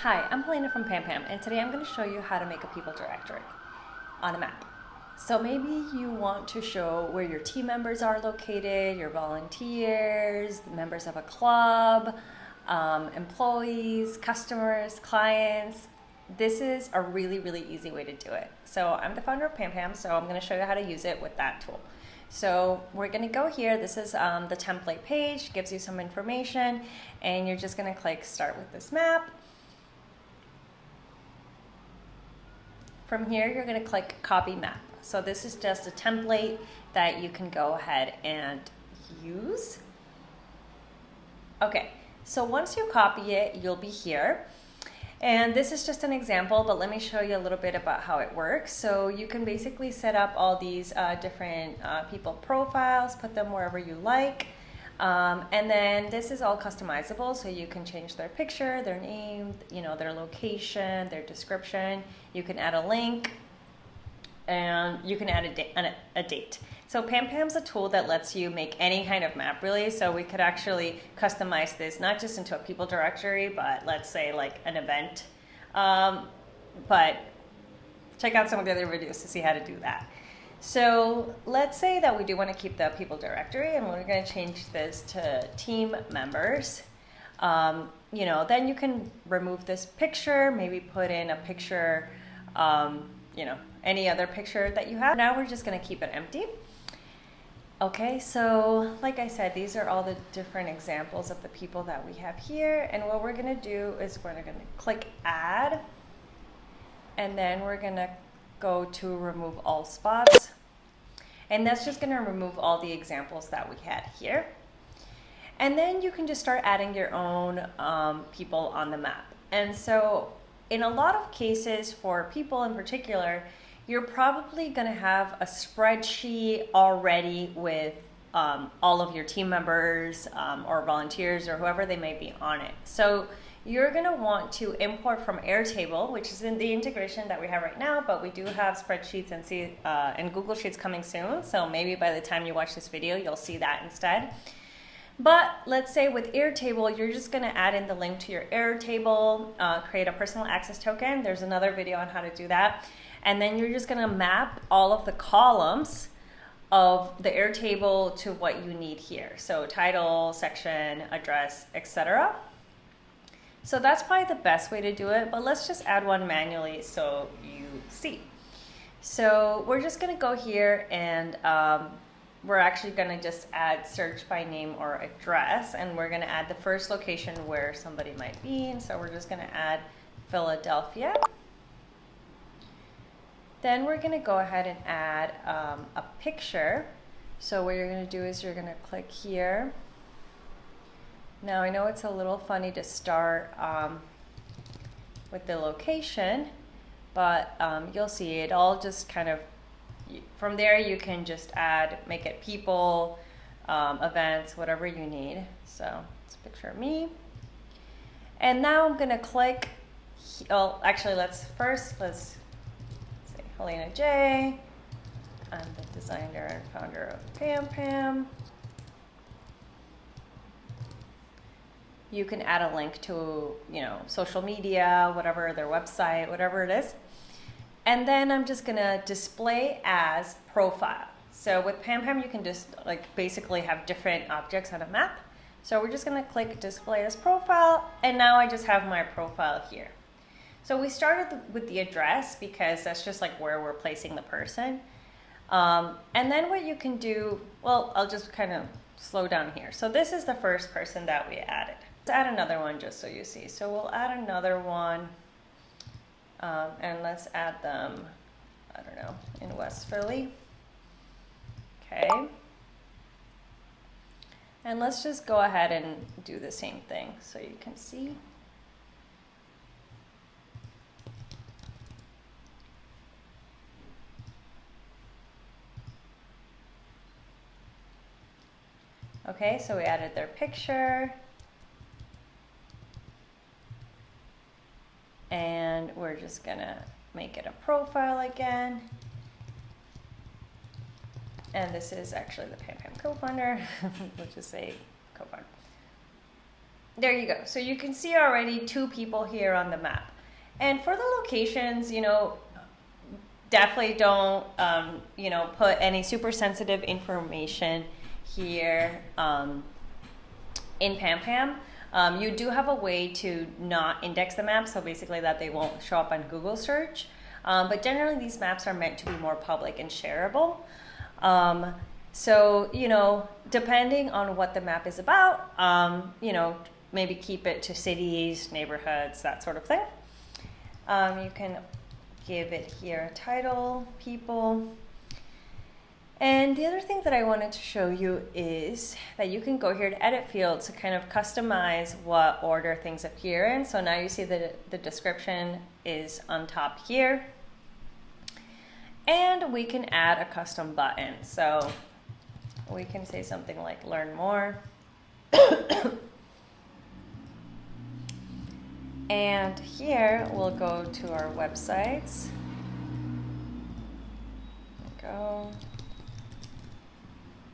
Hi, I'm Helena from PamPam, and today I'm going to show you how to make a people directory on a map. So maybe you want to show where your team members are located, your volunteers, the members of a club, employees, customers, clients. This is a really easy way to do it. So I'm the founder of PamPam, so I'm going to show you how to use it with that tool. So we're going to go here. This is the template page, gives you some information, and you're just going to click start with this map. From here, you're going to click copy map. So this is just a template that you can go ahead and use. Okay, so once you copy it, you'll be here. And this is just an example, but let me show you a little bit about how it works. So you can basically set up all these different people profiles, put them wherever you like. And then this is all customizable, so you can change their picture, their name, their location, their description. You can add a link, and you can add a date. So PamPam's a tool that lets you make any kind of map, really. So we could actually customize this not just into a people directory, but let's say like an event. But check out some of the other videos to see how to do that. So let's say that we do want to keep the people directory, and we're going to change this to team members. Then you can remove this picture, maybe put in a picture, any other picture that you have. Now we're just going to keep it empty. Okay, so like I said, these are all the different examples of the people that we have here. And what we're going to do is we're going to click add, and then we're going to go to remove all spots. And that's just going to remove all the examples that we had here. And then you can just start adding your own people on the map. And so in a lot of cases, for people in particular, you're probably going to have a spreadsheet already with all of your team members or volunteers or whoever they may be on it. So you're going to want to import from Airtable, which is in the integration that we have right now, but we do have spreadsheets and Google Sheets coming soon. So maybe by the time you watch this video, you'll see that instead. But let's say with Airtable, you're just going to add in the link to your Airtable, create a personal access token. There's another video on how to do that. And then you're just going to map all of the columns of the Airtable to what you need here. So title, section, address, etc. So that's probably the best way to do it, but let's just add one manually so you see. So we're just going to go here, and we're actually going to just add search by name or address, and we're going to add the first location where somebody might be. And so we're just going to add Philadelphia. Then we're going to go ahead and add a picture. So what you're going to do is you're going to click here. Now I know it's a little funny to start with the location, but you'll see it all just kind of, from there you can just make it people, events, whatever you need. So it's a picture of me. And now I'm going to click, actually let's say Helena J. I'm the designer and founder of PamPam. You can add a link to, social media, whatever, their website, whatever it is. And then I'm just gonna display as profile. So with PamPam, you can just basically have different objects on a map. So we're just gonna click display as profile, and now I just have my profile here. So we started with the address because that's just where we're placing the person. And then what you can do, I'll just kind of slow down here. So this is the first person that we added. Let's add another one just so you see. So we'll add another one, and let's add them, I don't know, in West Philly. Okay. And let's just go ahead and do the same thing so you can see. Okay, so we added their picture. And we're just gonna make it a profile again. And this is actually the PamPam co-founder. We'll just say co-founder. there you go. So you can see already 2 people here on the map. And for the locations, definitely don't, put any super sensitive information here in PamPam. You do have a way to not index the map, so basically that they won't show up on Google search. But generally these maps are meant to be more public and shareable. So, depending on what the map is about, maybe keep it to cities, neighborhoods, that sort of thing. You can give it here a title, people. And the other thing that I wanted to show you is that you can go here to edit fields to kind of customize what order things appear in. So now you see that the description is on top here. And we can add a custom button. So we can say something like learn more. And here we'll go to our websites. Go.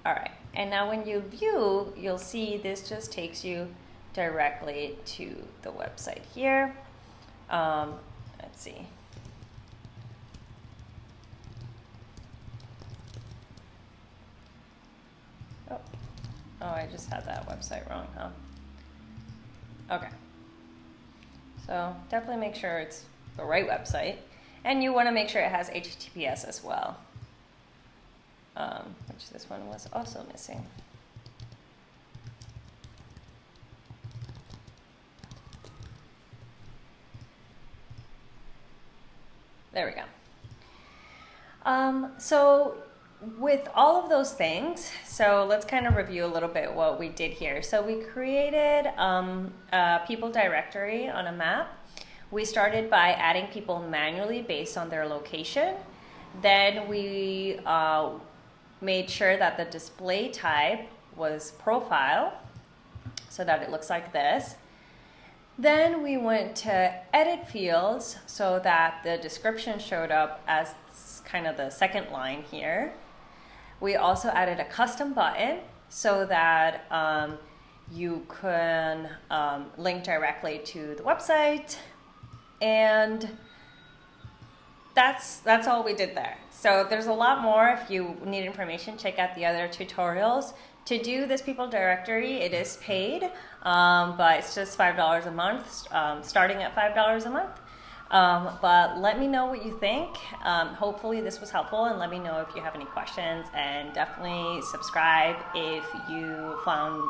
All right, and now when you view, you'll see this just takes you directly to the website here. Let's see. Oh, I just had that website wrong, huh? Okay. So definitely make sure it's the right website. And you want to make sure it has HTTPS as well, which this one was also missing. There we go. So with all of those things, so let's kind of review a little bit what we did here. So we created a people directory on a map. We started by adding people manually based on their location. Then we made sure that the display type was profile, so that it looks like this. Then we went to edit fields so that the description showed up as kind of the second line here. We also added a custom button so that you can link directly to the website. And that's all we did there. So there's a lot more. If you need information, check out the other tutorials. To do this people directory, it is paid, but it's just $5 a month, starting at $5 a month. But let me know what you think. Hopefully this was helpful, and let me know if you have any questions, and definitely subscribe if you found